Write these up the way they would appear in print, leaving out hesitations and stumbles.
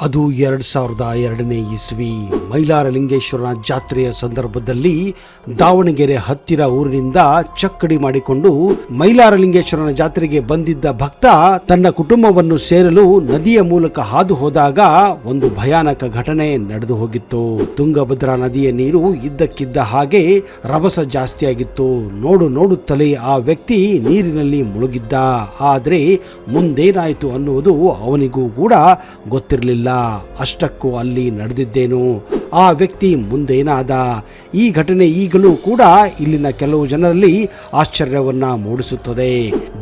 ಅದು 2002ನೇ ಇಸ್ವಿ ಮೈಲಾರಲಿಂಗೇಶ್ವರನ ಜಾತ್ರೆಯ ಸಂದರ್ಭದಲ್ಲಿ ದಾವಣಗೆರೆ ಹತ್ತಿರ ಊರಿನಿಂದ ಚಕ್ಕಡಿ ಮಾಡಿಕೊಂಡು ಮೈಲಾರಲಿಂಗೇಶ್ವರನ ಜಾತ್ರೆಗೆ ಬಂದಿದ್ದ ಭಕ್ತ ತನ್ನ ಕುಟುಂಬವನ್ನು ಸೇರಲು ನದಿಯ ಮೂಲಕ ಹಾದು ಹೋದಾಗ ಒಂದು ಭಯಾನಕ ಘಟನೆ ನಡೆದು ಹೋಗಿತ್ತು. ತುಂಗಭದ್ರಾ ನದಿಯ ನೀರು ಇದ್ದಕ್ಕಿದ್ದ ಹಾಗೆ ರಭಸ ಜಾಸ್ತಿಯಾಗಿತ್ತು. ನೋಡುತ್ತಲೇ ಆ ವ್ಯಕ್ತಿ ನೀರಿನಲ್ಲಿ ಮುಳುಗಿದ್ದ. ಆದರೆ ಮುಂದೇನಾಯಿತು ಅನ್ನುವುದು ಅವನಿಗೂ ಕೂಡ ಗೊತ್ತಿರಲಿಲ್ಲ. ಅಷ್ಟಕ್ಕೂ ಅಲ್ಲಿ ನಡೆದಿದ್ದೇನು, ಆ ವ್ಯಕ್ತಿ ಮುಂದೇನಾದ, ಈ ಘಟನೆ ಈಗಲೂ ಕೂಡ ಇಲ್ಲಿನ ಕೆಲವು ಜನರಲ್ಲಿ ಆಶ್ಚರ್ಯವನ್ನ ಮೂಡಿಸುತ್ತದೆ.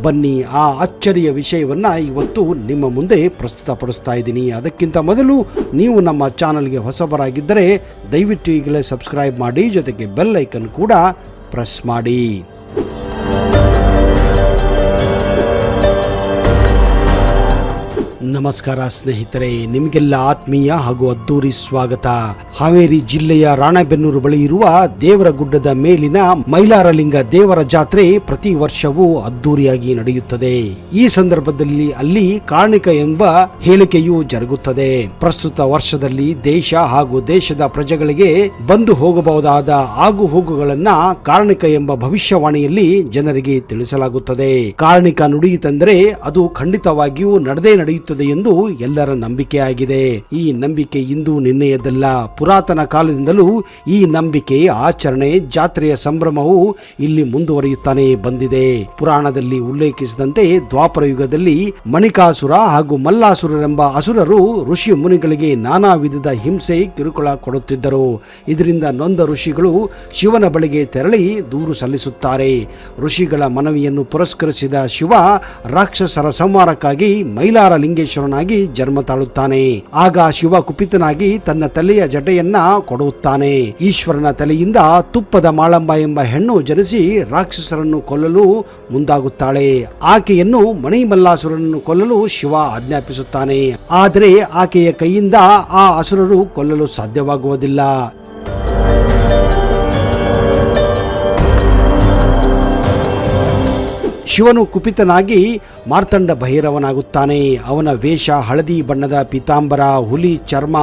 ಬನ್ನಿ ಆ ಅಚ್ಚರಿಯ ವಿಷಯವನ್ನ ಇವತ್ತು ನಿಮ್ಮ ಮುಂದೆ ಪ್ರಸ್ತುತಪಡಿಸ್ತಾ ಇದ್ದೀನಿ. ಅದಕ್ಕಿಂತ ಮೊದಲು ನೀವು ನಮ್ಮ ಚಾನಲ್ಗೆ ಹೊಸಬರಾಗಿದ್ದರೆ ದಯವಿಟ್ಟು ಈಗಲೇ ಸಬ್ಸ್ಕ್ರೈಬ್ ಮಾಡಿ, ಜೊತೆಗೆ ಬೆಲ್ ಐಕನ್ ಕೂಡ ಪ್ರೆಸ್ ಮಾಡಿ. ನಮಸ್ಕಾರ ಸ್ನೇಹಿತರೆ, ನಿಮಗೆಲ್ಲ ಆತ್ಮೀಯ ಹಾಗೂ ಅದ್ದೂರಿ ಸ್ವಾಗತ. ಹಾವೇರಿ ಜಿಲ್ಲೆಯ ರಾಣೆಬೆನ್ನೂರು ಬಳಿ ಇರುವ ದೇವರಗುಡ್ಡದ ಮೇಲಿನ ಮೈಲಾರಲಿಂಗ ದೇವರ ಜಾತ್ರೆ ಪ್ರತಿ ವರ್ಷವೂ ಅದ್ದೂರಿಯಾಗಿ ನಡೆಯುತ್ತದೆ. ಈ ಸಂದರ್ಭದಲ್ಲಿ ಅಲ್ಲಿ ಕಾರ್ಣಿಕ ಎಂಬ ಹೇಳಿಕೆಯೂ ಜರುಗುತ್ತದೆ. ಪ್ರಸ್ತುತ ವರ್ಷದಲ್ಲಿ ದೇಶ ಹಾಗೂ ದೇಶದ ಪ್ರಜೆಗಳಿಗೆ ಬಂದು ಹೋಗಬಹುದಾದ ಆಗು ಹೋಗುಗಳನ್ನ ಕಾರ್ಣಿಕ ಎಂಬ ಭವಿಷ್ಯವಾಣಿಯಲ್ಲಿ ಜನರಿಗೆ ತಿಳಿಸಲಾಗುತ್ತದೆ. ಕಾರ್ಣಿಕ ನುಡಿಯಿತೆಂದರೆ ಅದು ಖಂಡಿತವಾಗಿಯೂ ನಡೆಯುತ್ತದೆ ಎಂದು ಎಲ್ಲರ ನಂಬಿಕೆಯಾಗಿದೆ. ಈ ನಂಬಿಕೆ ಇಂದು ನಿನ್ನೆಯದಲ್ಲ, ಪುರಾತನ ಕಾಲದಿಂದಲೂ ಈ ನಂಬಿಕೆ, ಆಚರಣೆ, ಜಾತ್ರೆಯ ಸಂಭ್ರಮವು ಇಲ್ಲಿ ಮುಂದುವರಿಯುತ್ತಾನೆ ಬಂದಿದೆ. ಪುರಾಣದಲ್ಲಿ ಉಲ್ಲೇಖಿಸಿದಂತೆ ದ್ವಾಪರ ಯುಗದಲ್ಲಿ ಮಣಿಕಾಸುರ ಹಾಗೂ ಮಲ್ಲಾಸುರರೆಂಬ ಅಸುರರು ಋಷಿ ಮುನಿಗಳಿಗೆ ನಾನಾ ವಿಧದ ಹಿಂಸೆ, ಕಿರುಕುಳ ಕೊಡುತ್ತಿದ್ದರು. ಇದರಿಂದ ನೊಂದ ಋಷಿಗಳು ಶಿವನ ಬಳಿಗೆ ತೆರಳಿ ದೂರು ಸಲ್ಲಿಸುತ್ತಾರೆ. ಋಷಿಗಳ ಮನವಿಯನ್ನು ಪುರಸ್ಕರಿಸಿದ ಶಿವ ರಾಕ್ಷಸರ ಸಂಹಾರಕ್ಕಾಗಿ ಮೈಲಾರಲಿಂಗೇಶ್ವರನಾಗಿ ಜನ್ಮ ತಾಳುತ್ತಾನೆ. ಆಗ ಶಿವ ಕುಪಿತನಾಗಿ ತನ್ನ ತಲೆಯ ಜಟೆಯನ್ನ ಕೊಡುತ್ತಾನೆ. ಈಶ್ವರನ ತಲೆಯಿಂದ ತುಪ್ಪದ ಮಾಳಂಬ ಎಂಬ ಹೆಣ್ಣು ಜನಿಸಿ ರಾಕ್ಷಸರನ್ನು ಕೊಲ್ಲಲು ಮುಂದಾಗುತ್ತಾಳೆ. ಆಕೆಯನ್ನು ಮಣಿಮಲ್ಲಾಸುರನನ್ನು ಕೊಲ್ಲಲು ಶಿವ ಆಜ್ಞಾಪಿಸುತ್ತಾನೆ. ಆದರೆ ಆಕೆಯ ಕೈಯಿಂದ ಆ ಅಸುರರು ಕೊಲ್ಲಲು ಸಾಧ್ಯವಾಗುವುದಿಲ್ಲ. ಶಿವನು ಕುಪಿತನಾಗಿ ಮಾರ್ತಂಡ ಭೈರವನಾಗುತ್ತಾನೆ. ಅವನ ವೇಷ ಹಳದಿ ಬಣ್ಣದ ಪೀತಾಂಬರ, ಹುಲಿ ಚರ್ಮ,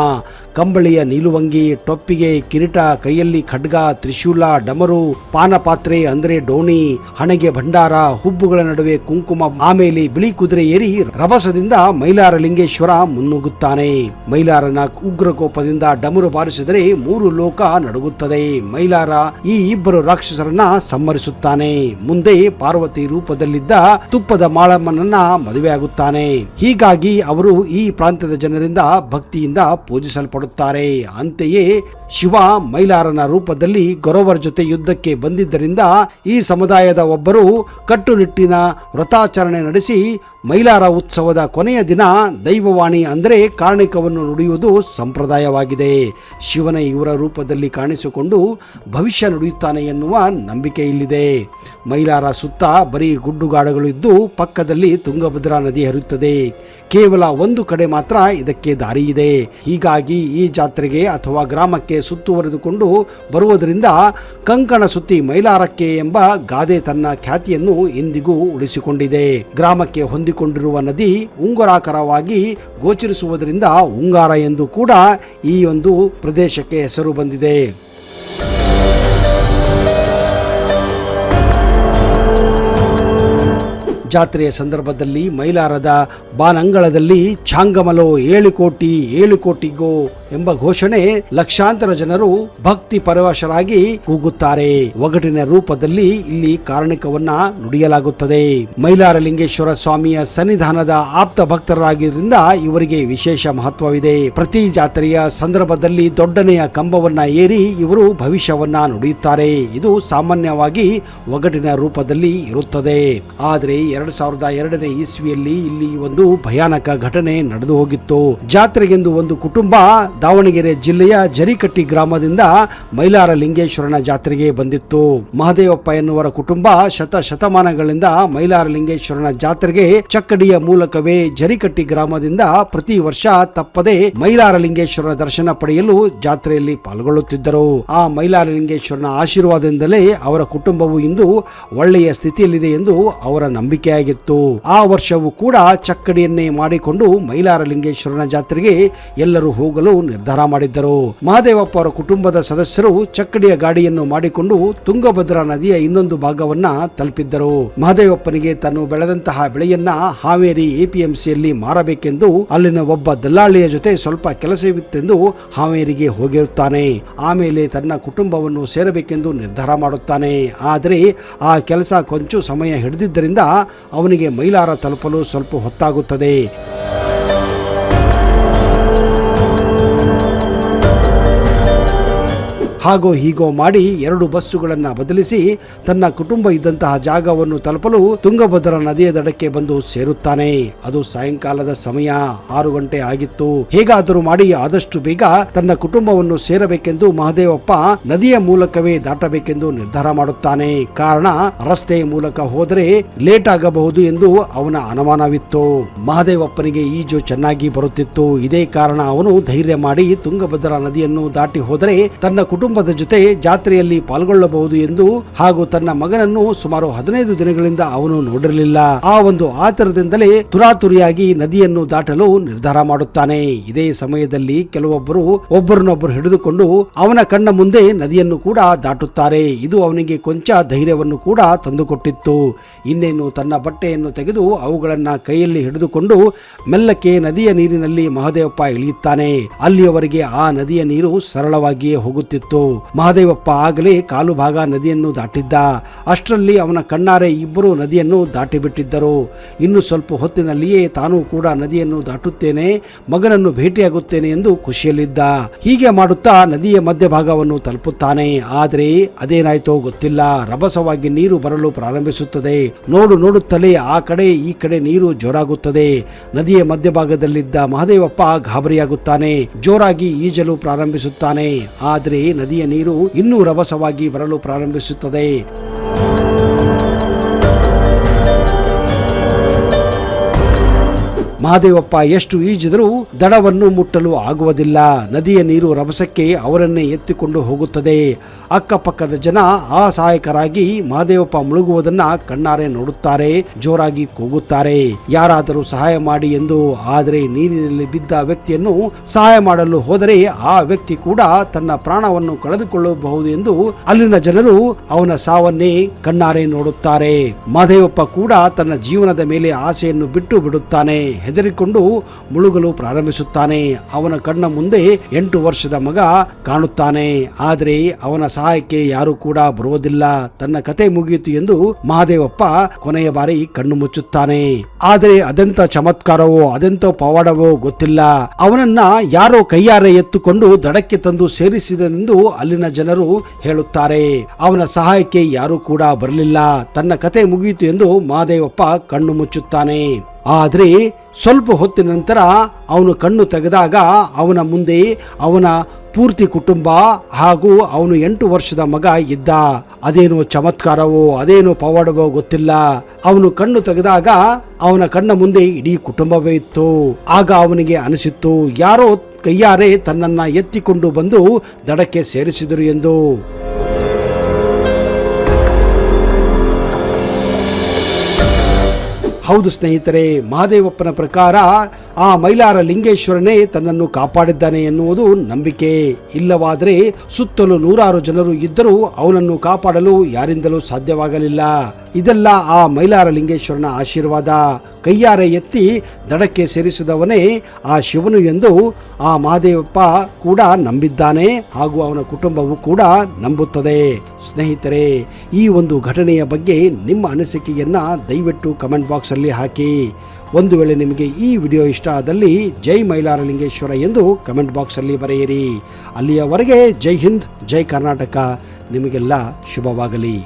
ಕಂಬಳಿಯ ನಿಲುವಂಗಿ, ಟೊಪ್ಪಿಗೆ, ಕಿರೀಟ, ಕೈಯಲ್ಲಿ ಖಡ್ಗ, ತ್ರಿಶೂಲ, ಡಮರು, ಪಾನಪಾತ್ರೆ ಅಂದರೆ ಡೋಣಿ, ಹಣೆಗೆ ಭಂಡಾರ, ಹುಬ್ಬುಗಳ ನಡುವೆ ಕುಂಕುಮ, ಆಮೇಲೆ ಬಿಳಿ ಕುದುರೆ ಏರಿ ರಭಸದಿಂದ ಮೈಲಾರಲಿಂಗೇಶ್ವರ ಮುನ್ನುಗ್ಗುತ್ತಾನೆ. ಮೈಲಾರನ ಉಗ್ರಕೋಪದಿಂದ ಡಮರು ಬಾರಿಸಿದರೆ 3 ಲೋಕ ನಡುಗುತ್ತದೆ. ಮೈಲಾರ ಈ ಇಬ್ಬರು ರಾಕ್ಷಸರನ್ನ ಸಂಹರಿಸುತ್ತಾನೆ. ಮುಂದೆ ಪಾರ್ವತಿ ರೂಪದಲ್ಲಿದ್ದ ತುಪ್ಪದ ಮಾಳಮ್ಮನನ್ನ ಮದುವೆಯಾಗುತ್ತಾನೆ. ಹೀಗಾಗಿ ಅವರು ಈ ಪ್ರಾಂತ್ಯದ ಜನರಿಂದ ಭಕ್ತಿಯಿಂದ ಪೂಜಿಸಲ್ಪಡುತ್ತಾರೆ. ಅಂತೆಯೇ ಶಿವ ಮೈಲಾರನ ರೂಪದಲ್ಲಿ ಗೊರವರ ಜೊತೆ ಯುದ್ಧಕ್ಕೆ ಬಂದಿದ್ದರಿಂದ ಈ ಸಮುದಾಯದ ಒಬ್ಬರು ಕಟ್ಟುನಿಟ್ಟಿನ ವ್ರತಾಚರಣೆ ನಡೆಸಿ ಮೈಲಾರ ಉತ್ಸವದ ಕೊನೆಯ ದಿನ ದೈವವಾಣಿ ಅಂದರೆ ಕಾರ್ಣಿಕವನ್ನು ನುಡಿಯುವುದು ಸಂಪ್ರದಾಯವಾಗಿದೆ. ಶಿವನ ಇವರ ರೂಪದಲ್ಲಿ ಕಾಣಿಸಿಕೊಂಡು ಭವಿಷ್ಯ ನುಡಿಯುತ್ತಾನೆ ಎನ್ನುವ ನಂಬಿಕೆ ಇಲ್ಲಿದೆ. ಮೈಲಾರ ಸುತ್ತ ಬರೀ ಗುಡ್ಡುಗಾಡುಗಳು ಇದ್ದು ಪಕ್ಕದಲ್ಲಿ ತುಂಗಭದ್ರಾ ನದಿ ಹರಿಯುತ್ತದೆ. ಕೇವಲ ಒಂದು ಕಡೆ ಮಾತ್ರ ಇದಕ್ಕೆ ದಾರಿ ಇದೆ. ಹೀಗಾಗಿ ಈ ಜಾತ್ರೆಗೆ ಅಥವಾ ಗ್ರಾಮಕ್ಕೆ ಸುತ್ತುವರೆದುಕೊಂಡು ಬರುವುದರಿಂದ ಕಂಕಣ ಸುತ್ತಿ ಮೈಲಾರಕ್ಕೆ ಎಂಬ ಗಾದೆ ತನ್ನ ಖ್ಯಾತಿಯನ್ನು ಇಂದಿಗೂ ಉಳಿಸಿಕೊಂಡಿದೆ. ಗ್ರಾಮಕ್ಕೆ ಹೊಂದಿಕೊಂಡಿರುವ ನದಿ ಉಂಗುರಾಕಾರವಾಗಿ ಗೋಚರಿಸುವುದರಿಂದ ಉಂಗಾರ ಎಂದು ಕೂಡ ಈ ಒಂದು ಪ್ರದೇಶಕ್ಕೆ ಹೆಸರು ಬಂದಿದೆ. ಜಾತ್ರೆಯ ಸಂದರ್ಭದಲ್ಲಿ ಮೈಲಾರದ ಬಾನಂಗಳದಲ್ಲಿ ಛಾಂಗಮಲೋ 7 ಕೋಟಿ 7 ಕೋಟಿಗೋ ಎಂಬ ಘೋಷಣೆ ಲಕ್ಷಾಂತರ ಜನರು ಭಕ್ತಿ ಪರವಶರಾಗಿ ಕೂಗುತ್ತಾರೆ. ಒಗಟಿನ ರೂಪದಲ್ಲಿ ಇಲ್ಲಿ ಕಾರ್ಣಿಕವನ್ನ ನುಡಿಯಲಾಗುತ್ತದೆ. ಮೈಲಾರಲಿಂಗೇಶ್ವರ ಸ್ವಾಮಿಯ ಸನ್ನಿಧಾನದ ಆಪ್ತ ಭಕ್ತರಾಗಿದ್ದರಿಂದ ಇವರಿಗೆ ವಿಶೇಷ ಮಹತ್ವವಿದೆ. ಪ್ರತಿ ಜಾತ್ರೆಯ ಸಂದರ್ಭದಲ್ಲಿ ದೊಡ್ಡನೆಯ ಕಂಬವನ್ನ ಏರಿ ಇವರು ಭವಿಷ್ಯವನ್ನ ನುಡಿಯುತ್ತಾರೆ. ಇದು ಸಾಮಾನ್ಯವಾಗಿ ಒಗಟಿನ ರೂಪದಲ್ಲಿ ಇರುತ್ತದೆ. ಆದರೆ 2002ನೇ ಇಸ್ವಿಯಲ್ಲಿ ಇಲ್ಲಿ ಒಂದು ಭಯಾನಕ ಘಟನೆ ನಡೆದು ಹೋಗಿತ್ತು. ಜಾತ್ರೆಗೆಂದು ಒಂದು ಕುಟುಂಬ ದಾವಣಗೆರೆ ಜಿಲ್ಲೆಯ ಜರಿಕಟ್ಟಿ ಗ್ರಾಮದಿಂದ ಮೈಲಾರಲಿಂಗೇಶ್ವರನ ಜಾತ್ರೆಗೆ ಬಂದಿತ್ತು. ಮಹದೇವಪ್ಪ ಎನ್ನುವರ ಕುಟುಂಬ ಶತಮಾನಗಳಿಂದ ಮೈಲಾರಲಿಂಗೇಶ್ವರನ ಜಾತ್ರೆಗೆ ಚಕ್ಕಡಿಯ ಮೂಲಕವೇ ಜರಿಕಟ್ಟಿ ಗ್ರಾಮದಿಂದ ಪ್ರತಿ ವರ್ಷ ತಪ್ಪದೆ ಮೈಲಾರಲಿಂಗೇಶ್ವರನ ದರ್ಶನ ಪಡೆಯಲು ಜಾತ್ರೆಯಲ್ಲಿ ಪಾಲ್ಗೊಳ್ಳುತ್ತಿದ್ದರು. ಆ ಮೈಲಾರಲಿಂಗೇಶ್ವರನ ಆಶೀರ್ವಾದದಿಂದಲೇ ಅವರ ಕುಟುಂಬವು ಇಂದು ಒಳ್ಳೆಯ ಸ್ಥಿತಿಯಲ್ಲಿದೆ ಎಂದು ಅವರ ನಂಬಿಕೆ ಆಯ್ಕೆಯಾಗಿತ್ತು. ಆ ವರ್ಷವೂ ಕೂಡ ಚಕ್ಕಡಿಯನ್ನೇ ಮಾಡಿಕೊಂಡು ಮೈಲಾರಲಿಂಗೇಶ್ವರನ ಜಾತ್ರೆಗೆ ಎಲ್ಲರೂ ಹೋಗಲು ನಿರ್ಧಾರ ಮಾಡಿದ್ದರು. ಮಹದೇವಪ್ಪ ಅವರ ಕುಟುಂಬದ ಸದಸ್ಯರು ಚಕ್ಕಡಿಯ ಗಾಡಿಯನ್ನು ಮಾಡಿಕೊಂಡು ತುಂಗಭದ್ರಾ ನದಿಯ ಇನ್ನೊಂದು ಭಾಗವನ್ನ ತಲುಪಿದ್ದರು. ಮಹದೇವಪ್ಪನಿಗೆ ತಾನು ಬೆಳೆದಂತಹ ಬೆಳೆಯನ್ನ ಹಾವೇರಿ ಎಪಿಎಂಸಿಯಲ್ಲಿ ಮಾರಬೇಕೆಂದು ಅಲ್ಲಿನ ಒಬ್ಬ ದಲ್ಲಾಳಿಯ ಜೊತೆ ಸ್ವಲ್ಪ ಕೆಲಸವಿತ್ತೆಂದು ಹಾವೇರಿಗೆ ಹೋಗಿರುತ್ತಾನೆ. ಆಮೇಲೆ ತನ್ನ ಕುಟುಂಬವನ್ನು ಸೇರಬೇಕೆಂದು ನಿರ್ಧಾರ ಮಾಡುತ್ತಾನೆ. ಆದರೆ ಆ ಕೆಲಸ ಕೊಂಚ ಸಮಯ ಹಿಡಿದಿದ್ದರಿಂದ ಅವನಿಗೆ ಮೈಲಾರ ತಲುಪಲು ಸ್ವಲ್ಪ ಹೊತ್ತಾಗುತ್ತದೆ. ಹಾಗೋ ಹೀಗೋ ಮಾಡಿ 2 ಬಸ್ಸುಗಳನ್ನು ಬದಲಿಸಿ ತನ್ನ ಕುಟುಂಬ ಇದ್ದಂತಹ ಜಾಗವನ್ನು ತಲುಪಲು ತುಂಗಭದ್ರಾ ನದಿಯ ದಡಕ್ಕೆ ಬಂದು ಸೇರುತ್ತಾನೆ. ಅದು ಸಾಯಂಕಾಲದ ಸಮಯ 6 ಗಂಟೆ ಆಗಿತ್ತು. ಹೇಗಾದರೂ ಮಾಡಿ ಆದಷ್ಟು ಬೇಗ ತನ್ನ ಕುಟುಂಬವನ್ನು ಸೇರಬೇಕೆಂದು ಮಹದೇವಪ್ಪ ನದಿಯ ಮೂಲಕವೇ ದಾಟಬೇಕೆಂದು ನಿರ್ಧಾರ ಮಾಡುತ್ತಾನೆ. ಕಾರಣ ರಸ್ತೆಯ ಮೂಲಕ ಹೋದರೆ ಲೇಟ್ ಆಗಬಹುದು ಎಂದು ಅವನ ಅನುಮಾನವಿತ್ತು. ಮಹದೇವಪ್ಪನಿಗೆ ಈಜು ಚೆನ್ನಾಗಿ ಬರುತ್ತಿತ್ತು. ಇದೇ ಕಾರಣ ಅವನು ಧೈರ್ಯ ಮಾಡಿ ತುಂಗಭದ್ರಾ ನದಿಯನ್ನು ದಾಟಿ ಹೋದರೆ ತನ್ನ ಕುಟುಂಬದ ಜೊತೆ ಜಾತ್ರೆಯಲ್ಲಿ ಪಾಲ್ಗೊಳ್ಳಬಹುದು ಎಂದು ಹಾಗೂ ತನ್ನ ಮಗನನ್ನು ಸುಮಾರು 15 ದಿನಗಳಿಂದ ಅವನು ನೋಡಿರಲಿಲ್ಲ. ಆ ಒಂದು ಆತರದಿಂದಲೇ ತುರಾತುರಿಯಾಗಿ ನದಿಯನ್ನು ದಾಟಲು ನಿರ್ಧಾರ ಮಾಡುತ್ತಾನೆ. ಇದೇ ಸಮಯದಲ್ಲಿ ಕೆಲವೊಬ್ಬರು ಒಬ್ಬರನ್ನೊಬ್ಬರು ಹಿಡಿದುಕೊಂಡು ಅವನ ಕಣ್ಣ ಮುಂದೆ ನದಿಯನ್ನು ಕೂಡ ದಾಟುತ್ತಾರೆ. ಇದು ಅವನಿಗೆ ಕೊಂಚ ಧೈರ್ಯವನ್ನು ಕೂಡ ತಂದುಕೊಟ್ಟಿತ್ತು. ಇನ್ನೇನು ತನ್ನ ಬಟ್ಟೆಯನ್ನು ತೆಗೆದು ಅವುಗಳನ್ನ ಕೈಯಲ್ಲಿ ಹಿಡಿದುಕೊಂಡು ಮೆಲ್ಲಕ್ಕೆ ನದಿಯ ನೀರಿನಲ್ಲಿ ಮಹದೇವಪ್ಪ ಇಳಿಯುತ್ತಾನೆ. ಅಲ್ಲಿಯವರೆಗೆ ಆ ನದಿಯ ನೀರು ಸರಳವಾಗಿಯೇ ಹೋಗುತ್ತಿತ್ತು. ಮಹದೇವಪ್ಪ ಆಗಲೇ ಕಾಲು ಭಾಗ ನದಿಯನ್ನು ದಾಟಿದ್ದ. ಅಷ್ಟರಲ್ಲಿ ಅವನ ಕಣ್ಣಾರೆ ಇಬ್ಬರು ನದಿಯನ್ನು ದಾಟಿ ಬಿಟ್ಟಿದ್ದರು. ಇನ್ನು ಸ್ವಲ್ಪ ಹೊತ್ತಿನಲ್ಲಿಯೇ ತಾನು ಕೂಡ ನದಿಯನ್ನು ದಾಟುತ್ತೇನೆ, ಮಗನನ್ನು ಭೇಟಿಯಾಗುತ್ತೇನೆ ಎಂದು ಖುಷಿಯಲ್ಲಿದ್ದ. ಹೀಗೆ ಮಾಡುತ್ತಾ ನದಿಯ ಮಧ್ಯಭಾಗವನ್ನು ತಲುಪುತ್ತಾನೆ. ಆದರೆ ಅದೇನಾಯ್ತೋ ಗೊತ್ತಿಲ್ಲ, ರಭಸವಾಗಿ ನೀರು ಬರಲು ಪ್ರಾರಂಭಿಸುತ್ತದೆ. ನೋಡುತ್ತಲೇ ಆ ಕಡೆ ಈ ಕಡೆ ನೀರು ಜೋರಾಗುತ್ತದೆ. ನದಿಯ ಮಧ್ಯಭಾಗದಲ್ಲಿದ್ದ ಮಹದೇವಪ್ಪ ಗಾಬರಿಯಾಗುತ್ತಾನೆ. ಜೋರಾಗಿ ಈಜಲು ಪ್ರಾರಂಭಿಸುತ್ತಾನೆ. ಆದರೆ ನದಿಯ ನೀರು ಇನ್ನೂ ರಭಸವಾಗಿ ಬರಲು ಪ್ರಾರಂಭಿಸುತ್ತದೆ. ಮಹದೇವಪ್ಪ ಎಷ್ಟು ಈಜಿದರೂ ದಡವನ್ನು ಮುಟ್ಟಲು ಆಗುವುದಿಲ್ಲ. ನದಿಯ ನೀರು ರಭಸಕ್ಕೆ ಅವರನ್ನೇ ಎತ್ತಿಕೊಂಡು ಹೋಗುತ್ತದೆ. ಅಕ್ಕಪಕ್ಕದ ಜನ ಅಸಹಾಯಕರಾಗಿ ಮಹದೇವಪ್ಪ ಮುಳುಗುವುದನ್ನ ಕಣ್ಣಾರೆ ನೋಡುತ್ತಾರೆ. ಜೋರಾಗಿ ಕೂಗುತ್ತಾರೆ, ಯಾರಾದರೂ ಸಹಾಯ ಮಾಡಿ ಎಂದು. ಆದರೆ ನೀರಿನಲ್ಲಿ ಬಿದ್ದ ವ್ಯಕ್ತಿಯನ್ನು ಸಹಾಯ ಮಾಡಲು ಹೋದರೆ ಆ ವ್ಯಕ್ತಿ ಕೂಡ ತನ್ನ ಪ್ರಾಣವನ್ನು ಕಳೆದುಕೊಳ್ಳಬಹುದು ಎಂದು ಅಲ್ಲಿನ ಜನರು ಅವನ ಸಾವನ್ನೇ ಕಣ್ಣಾರೆ ನೋಡುತ್ತಾರೆ. ಮಹದೇವಪ್ಪ ಕೂಡ ತನ್ನ ಜೀವನದ ಮೇಲೆ ಆಸೆಯನ್ನು ಬಿಟ್ಟು ಬಿಡುತ್ತಾನೆ. ಹೆದರಿಕೊಂಡು ಮುಳುಗಲು ಪ್ರಾರಂಭಿಸುತ್ತಾನೆ. ಅವನ ಕಣ್ಣ ಮುಂದೆ 8 ವರ್ಷದ ಮಗ ಕಾಣುತ್ತಾನೆ. ಆದರೆ ಅವನ ಸಹಾಯಕ್ಕೆ ಯಾರು ಕೂಡ ಬರುವುದಿಲ್ಲ. ತನ್ನ ಕತೆ ಮುಗಿಯಿತು ಎಂದು ಮಹದೇವಪ್ಪ ಕೊನೆಯ ಬಾರಿ ಕಣ್ಣು ಮುಚ್ಚುತ್ತಾನೆ. ಆದರೆ ಅದೆಂತ ಚಮತ್ಕಾರವೋ ಅದೆಂತ ಪವಾಡವೋ ಗೊತ್ತಿಲ್ಲ, ಅವನನ್ನ ಯಾರೋ ಕೈಯಾರೆ ಎತ್ತುಕೊಂಡು ದಡಕ್ಕೆ ತಂದು ಸೇರಿಸಿದನೆಂದು ಅಲ್ಲಿನ ಜನರು ಹೇಳುತ್ತಾರೆ. ಅವನ ಸಹಾಯಕ್ಕೆ ಯಾರು ಕೂಡ ಬರಲಿಲ್ಲ. ತನ್ನ ಕತೆ ಮುಗಿಯಿತು ಎಂದು ಮಹದೇವಪ್ಪ ಕಣ್ಣು ಮುಚ್ಚುತ್ತಾನೆ. ಆದರೆ ಸ್ವಲ್ಪ ಹೊತ್ತಿನ ನಂತರ ಅವನು ಕಣ್ಣು ತೆಗೆದಾಗ ಅವನ ಮುಂದೆ ಅವನ ಪೂರ್ತಿ ಕುಟುಂಬ ಹಾಗೂ ಅವನು 8 ವರ್ಷದ ಮಗ ಇದ್ದ. ಅದೇನೋ ಚಮತ್ಕಾರವೋ ಅದೇನೋ ಪವಾಡವೋ ಗೊತ್ತಿಲ್ಲ. ಅವನು ಕಣ್ಣು ತೆಗೆದಾಗ ಅವನ ಕಣ್ಣ ಮುಂದೆ ಇಡೀ ಕುಟುಂಬವೇ ಇತ್ತು. ಆಗ ಅವನಿಗೆ ಅನಿಸಿತ್ತು, ಯಾರೋ ಕೈಯಾರೆ ತನ್ನನ್ನ ಎತ್ತಿಕೊಂಡು ಬಂದು ದಡಕ್ಕೆ ಸೇರಿಸಿದರು ಎಂದು. ಹೌದು ಸ್ನೇಹಿತರೆ, ಮಹದೇವಪ್ಪನ ಪ್ರಕಾರ ಆ ಮೈಲಾರ ಲಿಂಗೇಶ್ವರನೇ ತನ್ನನ್ನು ಕಾಪಾಡಿದ್ದಾನೆ ಎನ್ನುವುದು ನಂಬಿಕೆ. ಇಲ್ಲವಾದರೆ ಸುತ್ತಲೂ 100 ಜನರು ಇದ್ದರೂ ಅವನನ್ನು ಕಾಪಾಡಲು ಯಾರಿಂದಲೂ ಸಾಧ್ಯವಾಗಲಿಲ್ಲ. ಇದೆಲ್ಲ ಆ ಮೈಲಾರ ಲಿಂಗೇಶ್ವರನ ಆಶೀರ್ವಾದ. ಕೈಯಾರೆ ಎತ್ತಿ ದಡಕ್ಕೆ ಸೇರಿಸಿದವನೇ ಆ ಶಿವನು ಎಂದು ಆ ಮಹದೇವಪ್ಪ ಕೂಡ ನಂಬಿದ್ದಾನೆ ಹಾಗೂ ಅವನ ಕುಟುಂಬವು ಕೂಡ ನಂಬುತ್ತದೆ. ಸ್ನೇಹಿತರೆ, ಈ ಒಂದು ಘಟನೆಯ ಬಗ್ಗೆ ನಿಮ್ಮ ಅನಿಸಿಕೆಯನ್ನ ದಯವಿಟ್ಟು ಕಮೆಂಟ್ ಬಾಕ್ಸ್ ಅಲ್ಲಿ ಹಾಕಿ. ಒಂದು ವೇಳೆ ನಿಮಗೆ ಈ ವಿಡಿಯೋ ಇಷ್ಟ ಆದಲ್ಲಿ ಜೈ ಮೈಲಾರ ಲಿಂಗೇಶ್ವರ ಎಂದು ಕಮೆಂಟ್ ಬಾಕ್ಸ್ ಅಲ್ಲಿ ಬರೆಯಿರಿ. ಅಲ್ಲಿಯವರೆಗೆ ಜೈ ಹಿಂದ್, ಜೈ ಕರ್ನಾಟಕ. ನಿಮಗೆಲ್ಲ ಶುಭವಾಗಲಿ.